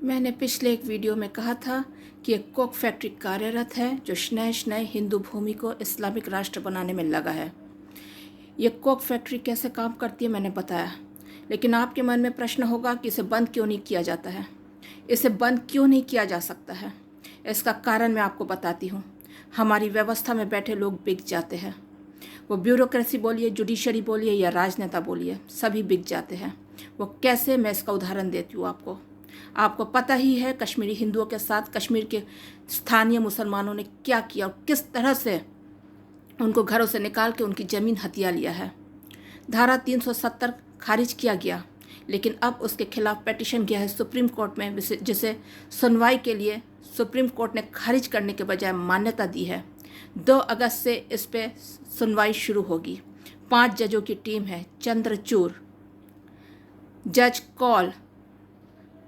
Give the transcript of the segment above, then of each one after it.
मैंने पिछले एक वीडियो में कहा था कि एक कोक फैक्ट्री कार्यरत है जो नए हिंदू भूमि को इस्लामिक राष्ट्र बनाने में लगा है। ये कोक फैक्ट्री कैसे काम करती है मैंने बताया, लेकिन आपके मन में प्रश्न होगा कि इसे बंद क्यों नहीं किया जाता है, इसे बंद क्यों नहीं किया जा सकता है। इसका कारण मैं आपको बताती हूँ। हमारी व्यवस्था में बैठे लोग बिक जाते हैं। वो ब्यूरोक्रेसी बोलिए, जुडिशरी बोलिए या राजनेता बोलिए, सभी बिक जाते हैं। वो कैसे, मैं इसका उदाहरण देती हूँ आपको। आपको पता ही है कश्मीरी हिंदुओं के साथ कश्मीर के स्थानीय मुसलमानों ने क्या किया और किस तरह से उनको घरों से निकाल के उनकी ज़मीन हथिया लिया है। धारा 370 खारिज किया गया, लेकिन अब उसके खिलाफ पिटीशन गया है सुप्रीम कोर्ट में, जिसे सुनवाई के लिए सुप्रीम कोर्ट ने खारिज करने के बजाय मान्यता दी है। 2 अगस्त से इस पे सुनवाई शुरू होगी। 5 जजों की टीम है। चंद्रचूड़, जज कौल,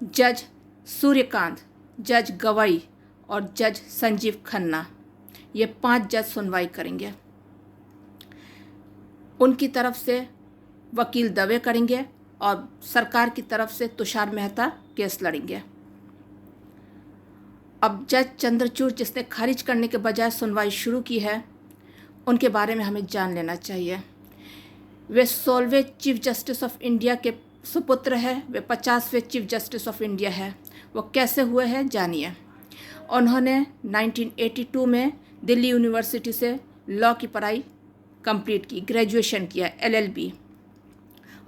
जज सूर्यकांत, जज गवई और जज संजीव खन्ना, ये 5 जज सुनवाई करेंगे। उनकी तरफ से वकील दावे करेंगे और सरकार की तरफ से तुषार मेहता केस लड़ेंगे। अब जज चंद्रचूड़, जिसने खारिज करने के बजाय सुनवाई शुरू की है, उनके बारे में हमें जान लेना चाहिए। वे 16वें चीफ जस्टिस ऑफ इंडिया के सुपुत्र है। वे 50वें चीफ जस्टिस ऑफ इंडिया है। वो कैसे हुए हैं जानिए। उन्होंने 1982 में दिल्ली यूनिवर्सिटी से लॉ की पढ़ाई कंप्लीट की, ग्रेजुएशन किया, LLB।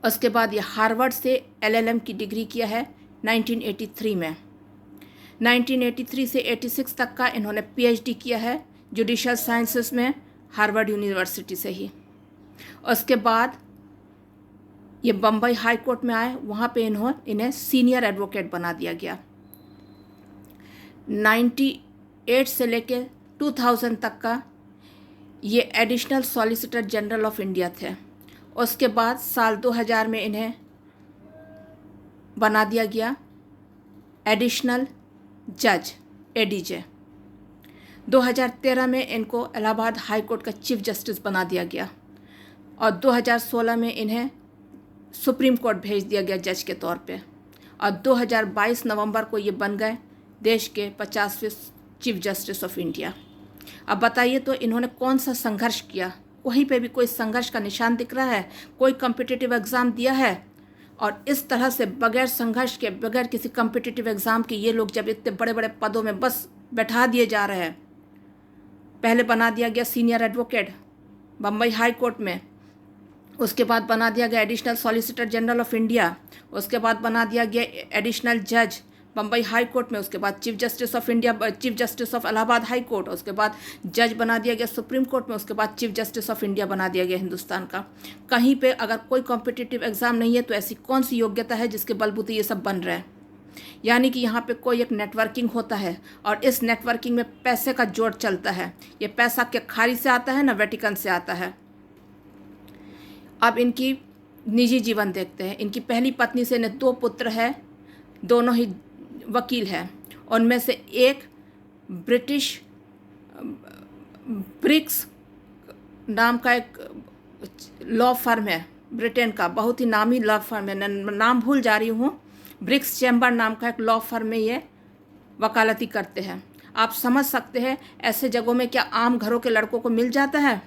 उसके बाद ये हार्वर्ड से LLM की डिग्री किया है 1983 में। 1983 से 86 तक का इन्होंने PhD किया है जुडिशल साइंसेस में, हार्वर्ड यूनिवर्सिटी से ही। उसके बाद ये बम्बई हाई कोर्ट में आए, वहाँ पे इन्हें सीनियर एडवोकेट बना दिया गया। 98 से लेके 2000 तक का ये additional solicitor general of India थे। उसके बाद साल 2000 में इन्हें बना दिया गया एडिशनल जज, ADJ। 2013 में इनको इलाहाबाद हाई कोर्ट का चीफ जस्टिस बना दिया गया और 2016 में इन्हें सुप्रीम कोर्ट भेज दिया गया जज के तौर पे, और 2022 नवंबर को ये बन गए देश के 50वें चीफ जस्टिस ऑफ इंडिया। अब बताइए तो इन्होंने कौन सा संघर्ष किया? कहीं पे भी कोई संघर्ष का निशान दिख रहा है? कोई कॉम्पिटिटिव एग्ज़ाम दिया है? और इस तरह से बगैर संघर्ष के, बगैर किसी कॉम्पिटिटिव एग्ज़ाम के ये लोग जब इतने बड़े बड़े पदों में बस बैठा दिए जा रहे हैं। पहले बना दिया गया senior advocate Bombay high court में, उसके बाद बना दिया गया additional solicitor general of India, उसके बाद बना दिया गया एडिशनल जज बम्बई हाई कोर्ट में, उसके बाद chief justice of India, chief justice of Allahabad high court, उसके बाद जज बना दिया गया सुप्रीम कोर्ट में, उसके बाद चीफ जस्टिस ऑफ इंडिया बना दिया गया हिंदुस्तान का। कहीं पे अगर कोई कॉम्पिटिटिव एग्ज़ाम नहीं है तो ऐसी कौन सी योग्यता है जिसके बलबूते ये सब बन रहे हैं? यानी कि यहाँ पे कोई एक नेटवर्किंग होता है और इस नेटवर्किंग में पैसे का जोड़ चलता है। ये पैसा क्या खारिज से आता है ना वेटिकन से आता है। अब इनकी निजी जीवन देखते हैं। इनकी पहली पत्नी से इन्हें 2 पुत्र है, दोनों ही वकील हैं। उनमें से एक ब्रिटिश ब्रिक्स नाम का एक लॉ फर्म है, ब्रिटेन का बहुत ही नामी लॉ फर्म है, नाम भूल जा रही हूँ। ब्रिक्स चैम्बर नाम का एक लॉ फर्म में ये वकालती करते हैं। आप समझ सकते हैं ऐसे जगहों में क्या आम घरों के लड़कों को मिल जाता है?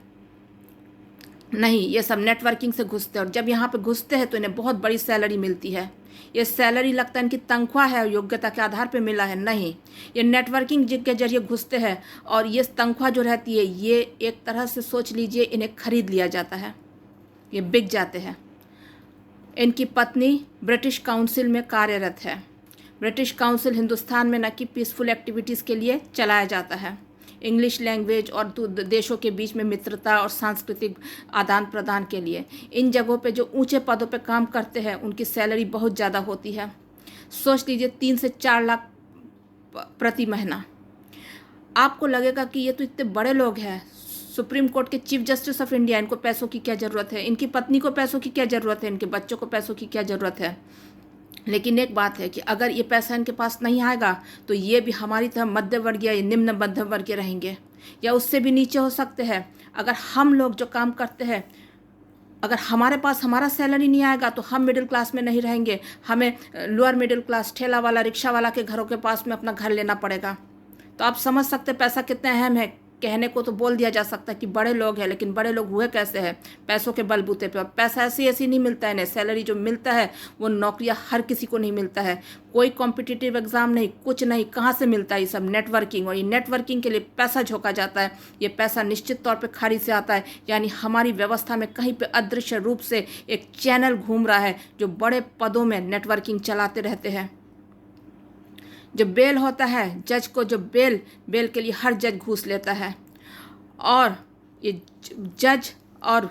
नहीं, ये सब नेटवर्किंग से घुसते हैं और जब यहाँ पे घुसते हैं तो इन्हें बहुत बड़ी सैलरी मिलती है। ये सैलरी लगता है इनकी तनख्वाह है और योग्यता के आधार पे मिला है, नहीं, ये नेटवर्किंग के जरिए घुसते हैं और ये तनख्वाह जो रहती है ये एक तरह से सोच लीजिए इन्हें खरीद लिया जाता है, ये बिक जाते हैं। इनकी पत्नी ब्रिटिश काउंसिल में कार्यरत है। ब्रिटिश काउंसिल हिंदुस्तान में न कि पीसफुल एक्टिविटीज़ के लिए चलाया जाता है, इंग्लिश लैंग्वेज और देशों के बीच में मित्रता और सांस्कृतिक आदान प्रदान के लिए। इन जगहों पे जो ऊंचे पदों पे काम करते हैं उनकी सैलरी बहुत ज़्यादा होती है। सोच लीजिए 3 से 4 लाख प्रति महीना। आपको लगेगा कि ये तो इतने बड़े लोग हैं, सुप्रीम कोर्ट के चीफ जस्टिस ऑफ इंडिया, इनको पैसों की क्या ज़रूरत है? इनकी पत्नी को पैसों की क्या ज़रूरत है? इनके बच्चों को पैसों की क्या ज़रूरत है? लेकिन एक बात है कि अगर ये पैसा इनके पास नहीं आएगा तो ये भी हमारी तरह मध्य वर्गीय या निम्न मध्यम वर्गीय रहेंगे या उससे भी नीचे हो सकते हैं। अगर हम लोग जो काम करते हैं अगर हमारे पास हमारा सैलरी नहीं आएगा तो हम मिडिल क्लास में नहीं रहेंगे, हमें लोअर मिडिल क्लास ठेला वाला रिक्शा वाला के घरों के पास में अपना घर लेना पड़ेगा। तो आप समझ सकते पैसा कितना अहम है। कहने को तो बोल दिया जा सकता है कि बड़े लोग हैं, लेकिन बड़े लोग हुए कैसे हैं? पैसों के बलबूते पे। और पैसा ऐसी ऐसी नहीं मिलता है इन्हें। सैलरी जो मिलता है वो नौकरियां हर किसी को नहीं मिलता है। कोई कॉम्पिटिटिव एग्जाम नहीं, कुछ नहीं, कहाँ से मिलता है ये सब? नेटवर्किंग। और ये नेटवर्किंग के लिए पैसा झोंका जाता है। ये पैसा निश्चित तौर पर खाड़ी से आता है। यानी हमारी व्यवस्था में कहीं पर अदृश्य रूप से एक चैनल घूम रहा है जो बड़े पदों में नेटवर्किंग चलाते रहते हैं। जो बेल होता है जज को, जो बेल के लिए हर जज घूस लेता है। और ये जज और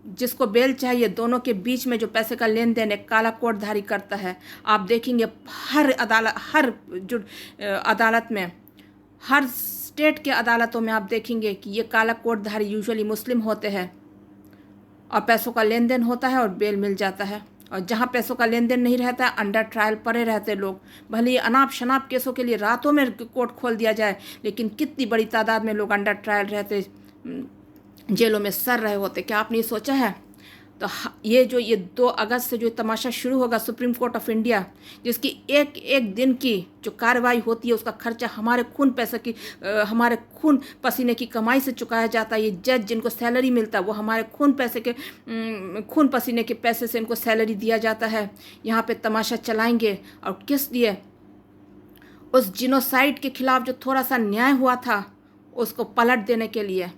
जिसको बेल चाहिए, दोनों के बीच में जो पैसे का लेन देन एक काला कोटधारी करता है। आप देखेंगे हर अदालत में, हर स्टेट के अदालतों में आप देखेंगे कि ये काला कोटधारी यूजुअली मुस्लिम होते हैं और पैसों का लेन देन होता है और बेल मिल जाता है। और जहाँ पैसों का लेन देन नहीं रहता है, अंडर ट्रायल पड़े रहते लोग। भले ही अनाप शनाप केसों के लिए रातों में कोर्ट खोल दिया जाए, लेकिन कितनी बड़ी तादाद में लोग अंडर ट्रायल रहते, जेलों में सड़ रहे होते। क्या आपने ये सोचा है? तो ये 2 अगस्त से जो तमाशा शुरू होगा सुप्रीम कोर्ट ऑफ इंडिया, जिसकी एक एक दिन की जो कार्रवाई होती है उसका खर्चा हमारे हमारे खून पसीने की कमाई से चुकाया जाता है। ये जज जिनको सैलरी मिलता है वो हमारे खून पसीने के पैसे से इनको सैलरी दिया जाता है। यहाँ पे तमाशा चलाएंगे। और किस लिए? उस जिनोसाइड के खिलाफ जो थोड़ा सा न्याय हुआ था उसको पलट देने के लिए।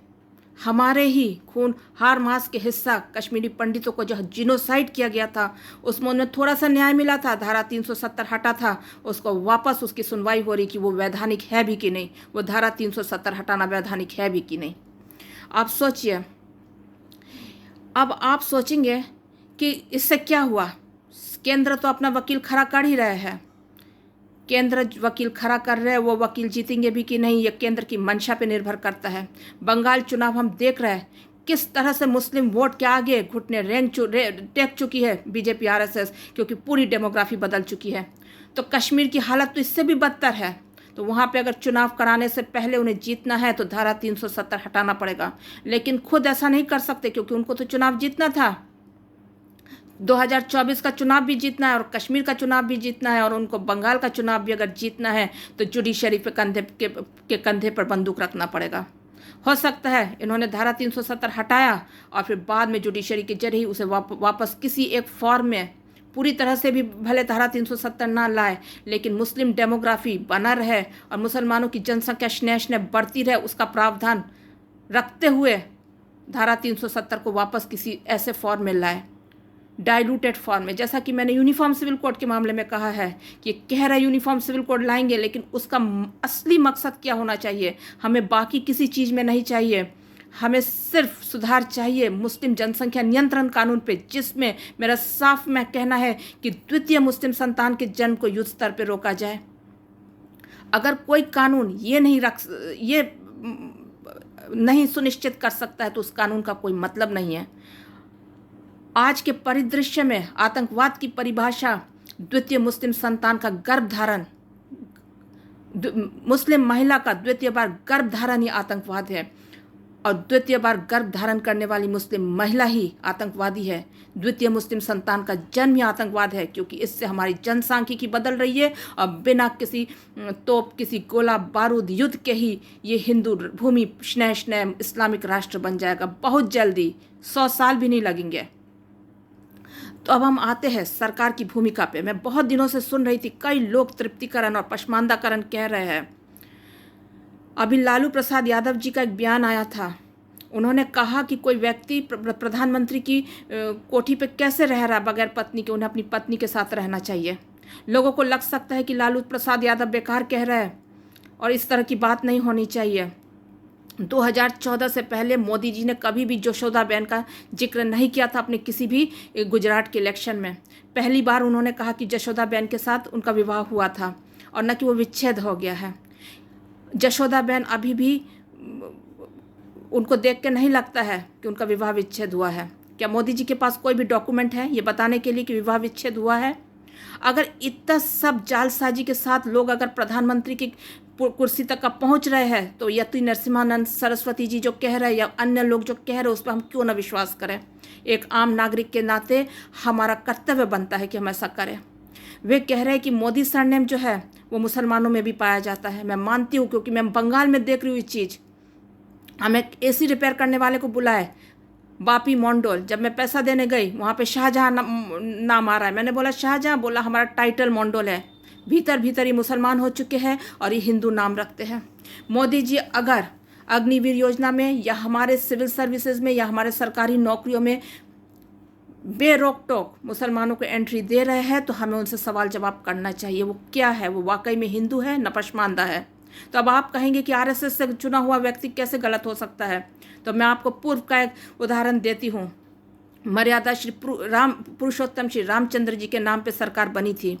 हमारे ही खून हार मास के हिस्सा कश्मीरी पंडितों को जो जिनोसाइड किया गया था उसमें उन्हें थोड़ा सा न्याय मिला था। धारा 370 हटा था, उसको वापस उसकी सुनवाई हो रही कि वो वैधानिक है भी कि नहीं, वो धारा 370 हटाना वैधानिक है भी कि नहीं। आप सोचिए। अब आप सोचेंगे कि इससे क्या हुआ? केंद्र तो अपना वकील खड़ा कर ही रहे हैं। केंद्र वकील खड़ा कर रहे हैं, वो वकील जीतेंगे भी कि नहीं ये केंद्र की मंशा पे निर्भर करता है। बंगाल चुनाव हम देख रहे हैं किस तरह से मुस्लिम वोट के आगे घुटने टेक चुकी है बीजेपी आरएसएस, क्योंकि पूरी डेमोग्राफी बदल चुकी है। तो कश्मीर की हालत तो इससे भी बदतर है। तो वहाँ पे अगर चुनाव कराने से पहले उन्हें जीतना है तो धारा 370 हटाना पड़ेगा। लेकिन खुद ऐसा नहीं कर सकते क्योंकि उनको तो चुनाव जीतना था। 2024 का चुनाव भी जीतना है और कश्मीर का चुनाव भी जीतना है, और उनको बंगाल का चुनाव भी अगर जीतना है तो जुडिशरी पे कंधे पर बंदूक रखना पड़ेगा। हो सकता है इन्होंने धारा 370 हटाया और फिर बाद में जुडिशरी के जरिए उसे वापस किसी एक फॉर्म में, पूरी तरह से भी भले धारा 370 ना लाए, लेकिन मुस्लिम डेमोग्राफी बना रहे और मुसलमानों की जनसंख्या स्नेह बढ़ती रहे, उसका प्रावधान रखते हुए धारा 370 को वापस किसी ऐसे फॉर्म में लाए, डाइल्यूटेड फॉर्म में। जैसा कि मैंने यूनिफॉर्म सिविल कोड के मामले में कहा है कि कह रहे यूनिफॉर्म सिविल कोड लाएंगे, लेकिन उसका असली मकसद क्या होना चाहिए? हमें बाकी किसी चीज़ में नहीं चाहिए। हमें सिर्फ सुधार चाहिए मुस्लिम जनसंख्या नियंत्रण कानून पे, जिसमें मेरा साफ में कहना है कि द्वितीय मुस्लिम संतान के जन्म को युद्ध स्तर पर रोका जाए। अगर कोई कानून ये नहीं सुनिश्चित कर सकता है तो उस कानून का कोई मतलब नहीं है। आज के परिदृश्य में आतंकवाद की परिभाषा द्वितीय मुस्लिम संतान का गर्भधारण, मुस्लिम महिला का द्वितीय बार गर्भधारण ही आतंकवाद है, और द्वितीय बार गर्भधारण करने वाली मुस्लिम महिला ही आतंकवादी है। द्वितीय मुस्लिम संतान का जन्म ही आतंकवाद है, क्योंकि इससे हमारी जनसांख्यिकी बदल रही है और बिना किसी तोप, किसी गोला बारूद युद्ध के ही ये हिंदू भूमि स्नेह इस्लामिक राष्ट्र बन जाएगा बहुत जल्दी, 100 साल भी नहीं लगेंगे। तो अब हम आते हैं सरकार की भूमिका पे। मैं बहुत दिनों से सुन रही थी कई लोग तृप्तिकरण और पश्मानदाकरण कह रहे हैं। अभी लालू प्रसाद यादव जी का एक बयान आया था। उन्होंने कहा कि कोई व्यक्ति प्रधानमंत्री की कोठी पे कैसे रह रहा बगैर पत्नी के, उन्हें अपनी पत्नी के साथ रहना चाहिए। लोगों को लग सकता है कि लालू प्रसाद यादव बेकार कह रहे हैं और इस तरह की बात नहीं होनी चाहिए। 2014 से पहले मोदी जी ने कभी भी जशोदा बेन का जिक्र नहीं किया था अपने किसी भी गुजरात के इलेक्शन में। पहली बार उन्होंने कहा कि जशोदा बेन के साथ उनका विवाह हुआ था और न कि वो विच्छेद हो गया है। जशोदा बेन अभी भी उनको देख के नहीं लगता है कि उनका विवाह विच्छेद हुआ है। क्या मोदी जी के पास कोई भी डॉक्यूमेंट है ये बताने के लिए कि विवाह विच्छेद हुआ है? अगर इतना सब जालसाजी के साथ लोग अगर प्रधानमंत्री की कुर्सी तक का पहुंच रहे हैं तो यति नरसिम्हानंद सरस्वती जी जो कह रहे हैं या अन्य लोग जो कह रहे हैं उस पर हम क्यों ना विश्वास करें? एक आम नागरिक के नाते हमारा कर्तव्य बनता है कि हम ऐसा करें। वे कह रहे हैं कि मोदी सरनेम जो है वो मुसलमानों में भी पाया जाता है। मैं मानती हूँ, क्योंकि मैं बंगाल में देख रही हूँ ये चीज़। हमें एसी रिपेयर करने वाले को बुलाए, बापी मंडल। जब मैं पैसा देने गई वहाँ पे शाहजहाँ नाम आ रहा है। मैंने बोला शाहजहाँ, बोला हमारा टाइटल मंडल है। भीतर भीतर ये मुसलमान हो चुके हैं और ये हिंदू नाम रखते हैं। मोदी जी अगर अग्निवीर योजना में या हमारे सिविल सर्विसेज में या हमारे सरकारी नौकरियों में बेरोक टोक मुसलमानों को एंट्री दे रहे हैं तो हमें उनसे सवाल जवाब करना चाहिए। वो क्या है, वो वाकई में हिंदू है न पसमानदा है। तो अब आप कहेंगे कि आरएसएस से चुना हुआ व्यक्ति कैसे गलत हो सकता है। तो मैं आपको पूर्व का एक उदाहरण देती हूँ। मर्यादा श्री पुरुषोत्तम श्री रामचंद्र जी के नाम पे सरकार बनी थी।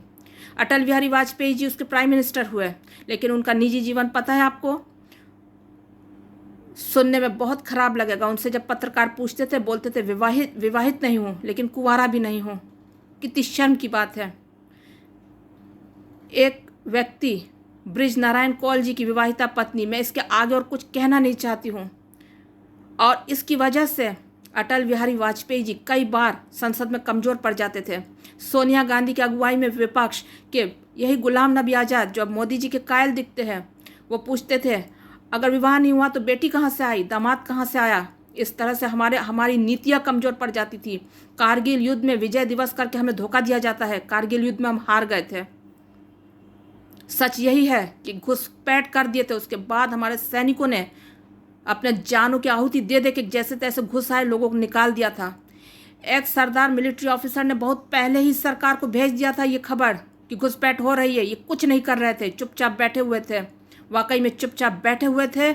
अटल बिहारी वाजपेयी जी उसके प्राइम मिनिस्टर हुए, लेकिन उनका निजी जीवन पता है आपको? सुनने में बहुत खराब लगेगा। उनसे जब पत्रकार पूछते थे, बोलते थे विवाहित नहीं हूँ, लेकिन कुंवारा भी नहीं हूँ। कितनी शर्म की बात है। एक व्यक्ति ब्रिज नारायण कौल जी की विवाहिता पत्नी, मैं इसके आगे और कुछ कहना नहीं चाहती हूँ। और इसकी वजह से अटल बिहारी वाजपेयी जी कई बार संसद में कमज़ोर पड़ जाते थे। सोनिया गांधी की अगुवाई में विपक्ष के यही गुलाम नबी आज़ाद, जो अब मोदी जी के कायल दिखते हैं, वो पूछते थे अगर विवाह नहीं हुआ तो बेटी कहाँ से आई, दामाद कहाँ से आया। इस तरह से हमारी नीतियाँ कमज़ोर पड़ जाती थी। कारगिल युद्ध में विजय दिवस करके हमें धोखा दिया जाता है। कारगिल युद्ध में हम हार गए थे। सच यही है कि घुसपैठ कर दिए थे। उसके बाद हमारे सैनिकों ने अपने जानों की आहुति दे दे के जैसे तैसे घुस आए लोगों को निकाल दिया था। एक सरदार मिलिट्री ऑफिसर ने बहुत पहले ही सरकार को भेज दिया था ये खबर कि घुसपैठ हो रही है। ये कुछ नहीं कर रहे थे, चुपचाप बैठे हुए थे। वाकई में चुपचाप बैठे हुए थे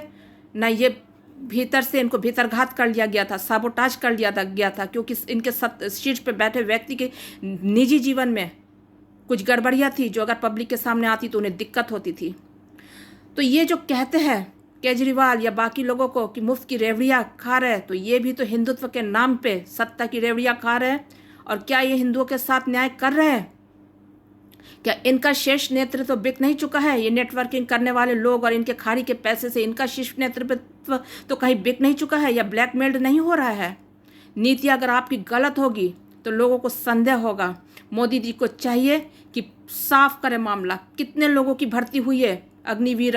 न, ये भीतर से इनको भीतरघात कर लिया गया था, साबोटाज कर लिया गया था, क्योंकि इनके शीर्ष पे बैठे व्यक्ति के निजी जीवन में कुछ गड़बड़ियाँ थी जो अगर पब्लिक के सामने आती तो उन्हें दिक्कत होती थी। तो ये जो कहते हैं केजरीवाल या बाकी लोगों को कि मुफ्त की रेवड़ियाँ खा रहे, तो ये भी तो हिंदुत्व के नाम पे सत्ता की रेवड़ियाँ खा रहे हैं। और क्या ये हिंदुओं के साथ न्याय कर रहे हैं? क्या इनका शीर्ष नेतृत्व तो बिक नहीं चुका है? ये नेटवर्किंग करने वाले लोग और इनके खाड़ी के पैसे से इनका शीर्ष नेतृत्व तो कहीं बिक नहीं चुका है या ब्लैकमेल्ड नहीं हो रहा है? नीति अगर आपकी गलत होगी तो लोगों को संदेह होगा। मोदी जी को चाहिए कि साफ करें मामला। कितने लोगों की भर्ती हुई है अग्निवीर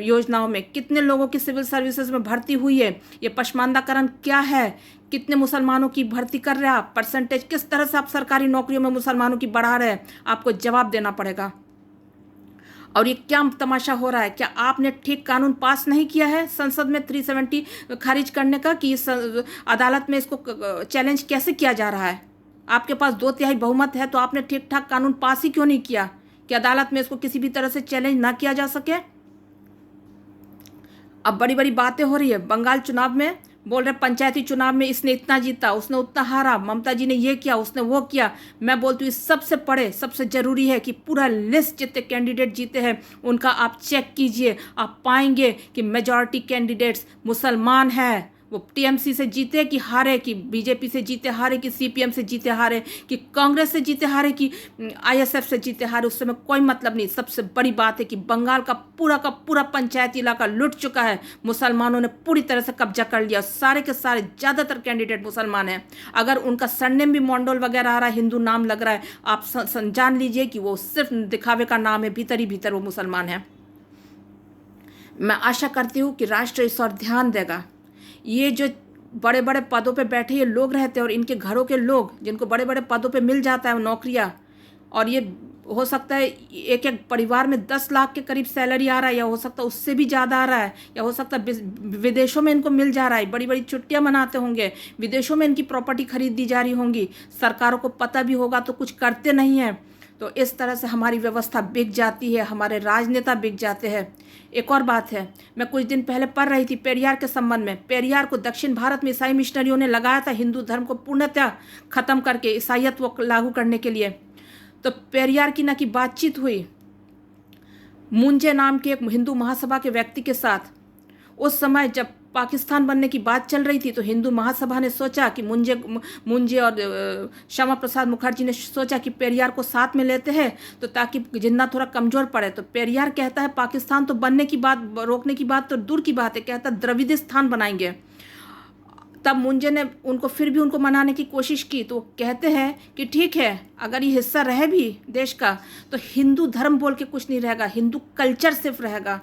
योजनाओं में, कितने लोगों की सिविल सर्विसेज में भर्ती हुई है? ये पसमानदाकरण क्या है? कितने मुसलमानों की भर्ती कर रहे हैं आप? परसेंटेज किस तरह से आप सरकारी नौकरियों में मुसलमानों की बढ़ा रहे हैं? आपको जवाब देना पड़ेगा। और ये क्या तमाशा हो रहा है? क्या आपने ठीक कानून पास नहीं किया है संसद में 370 खारिज करने का कि इस अदालत में इसको चैलेंज कैसे किया जा रहा है? आपके पास 2/3 बहुमत है तो आपने ठीक ठाक कानून पास ही क्यों नहीं किया कि अदालत में इसको किसी भी तरह से चैलेंज ना किया जा सके? अब बड़ी बड़ी बातें हो रही है। बंगाल चुनाव में बोल रहे पंचायती चुनाव में इसने इतना जीता, उसने उतना हारा, ममता जी ने ये किया, उसने वो किया। मैं बोलती हूँ सबसे पड़े सबसे ज़रूरी है कि पूरा लिस्ट जितने कैंडिडेट जीते हैं उनका आप चेक कीजिए। आप पाएंगे कि मेजॉरिटी कैंडिडेट्स मुसलमान हैं। वो टीएमसी से जीते कि हारे, कि बीजेपी से जीते हारे, कि सीपीएम से जीते हारे, कि कांग्रेस से जीते हारे, कि आईएसएफ से जीते हारे, उससे में कोई मतलब नहीं। सबसे बड़ी बात है कि बंगाल का पूरा पंचायती इलाका लुट चुका है। मुसलमानों ने पूरी तरह से कब्जा कर लिया। सारे के सारे ज़्यादातर कैंडिडेट मुसलमान हैं। अगर उनका सरनेम भी मंडल वगैरह आ रहा है, हिंदू नाम लग रहा है, आप जान लीजिए कि वो सिर्फ दिखावे का नाम है, भीतर ही भीतर वो मुसलमान है। मैं आशा करती हूँ कि राष्ट्र इस और ध्यान देगा। ये जो बड़े बड़े पदों पे बैठे ये लोग रहते हैं और इनके घरों के लोग जिनको बड़े बड़े पदों पे मिल जाता है नौकरियां, और ये हो सकता है एक एक परिवार में 10 लाख के करीब सैलरी आ रहा है, या हो सकता है उससे भी ज़्यादा आ रहा है, या हो सकता है विदेशों में इनको मिल जा रहा है। बड़ी बड़ी छुट्टियां मनाते होंगे, विदेशों में इनकी प्रॉपर्टी खरीद दी जा रही होंगी। सरकारों को पता भी होगा तो कुछ करते नहीं हैं। तो इस तरह से हमारी व्यवस्था बिक जाती है, हमारे राजनेता बिक जाते हैं। एक और बात है, मैं कुछ दिन पहले पढ़ रही थी पेरियार के संबंध में। पेरियार को दक्षिण भारत में ईसाई मिशनरियों ने लगाया था हिंदू धर्म को पूर्णतः खत्म करके ईसाईयत को लागू करने के लिए। तो पेरियार की ना की बातचीत हुई मुंजे नाम के एक हिंदू महासभा के व्यक्ति के साथ। उस समय जब पाकिस्तान बनने की बात चल रही थी तो हिंदू महासभा ने सोचा कि मुंजे और श्यामा प्रसाद मुखर्जी ने सोचा कि पेरियार को साथ में लेते हैं तो ताकि जिन्ना थोड़ा कमज़ोर पड़े। तो पेरियार कहता है पाकिस्तान तो बनने की बात, रोकने की बात तो दूर की बात है, कहता द्रविड़ स्थान बनाएंगे। तब मुंजे ने उनको फिर भी उनको मनाने की कोशिश की, तो कहते हैं कि ठीक है, अगर ये हिस्सा रहे भी देश का तो हिंदू धर्म बोल के कुछ नहीं रहेगा, हिंदू कल्चर सिर्फ रहेगा,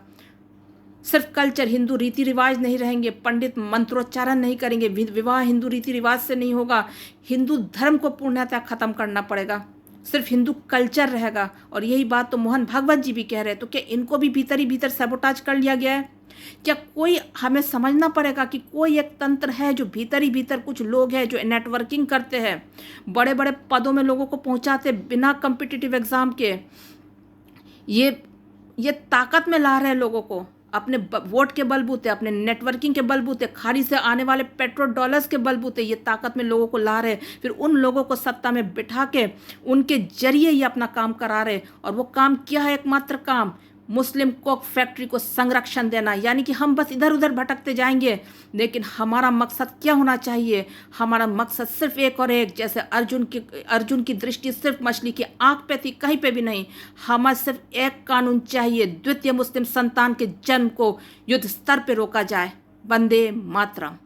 सिर्फ कल्चर, हिंदू रीति रिवाज नहीं रहेंगे, पंडित मंत्रोच्चारण नहीं करेंगे, विवाह हिंदू रीति रिवाज से नहीं होगा, हिंदू धर्म को पूर्णतः खत्म करना पड़ेगा, सिर्फ हिंदू कल्चर रहेगा। और यही बात तो मोहन भागवत जी भी कह रहे हैं। तो क्या इनको भी भीतर ही भीतर सैबोटाज कर लिया गया है? क्या कोई, हमें समझना पड़ेगा कि कोई एक तंत्र है जो भीतर ही भीतर कुछ लोग हैं जो नेटवर्किंग करते हैं, बड़े बड़े पदों में लोगों को पहुंचाते बिना कम्पिटिटिव एग्जाम के, ये ताकत में ला रहे हैं लोगों को, अपने वोट के बलबूते, अपने नेटवर्किंग के बलबूते, खाड़ी से आने वाले पेट्रोल डॉलर्स के बलबूते ये ताकत में लोगों को ला रहे, फिर उन लोगों को सत्ता में बिठा के उनके जरिए ये अपना काम करा रहे। और वो काम क्या है? एकमात्र काम मुस्लिम कोक फैक्ट्री को संरक्षण देना। यानी कि हम बस इधर उधर भटकते जाएंगे, लेकिन हमारा मकसद क्या होना चाहिए? हमारा मकसद सिर्फ एक और एक, जैसे अर्जुन की दृष्टि सिर्फ मछली की आंख पे थी, कहीं पे भी नहीं। हमें सिर्फ एक कानून चाहिए, द्वितीय मुस्लिम संतान के जन्म को युद्ध स्तर पे रोका जाए। वंदे मातरम।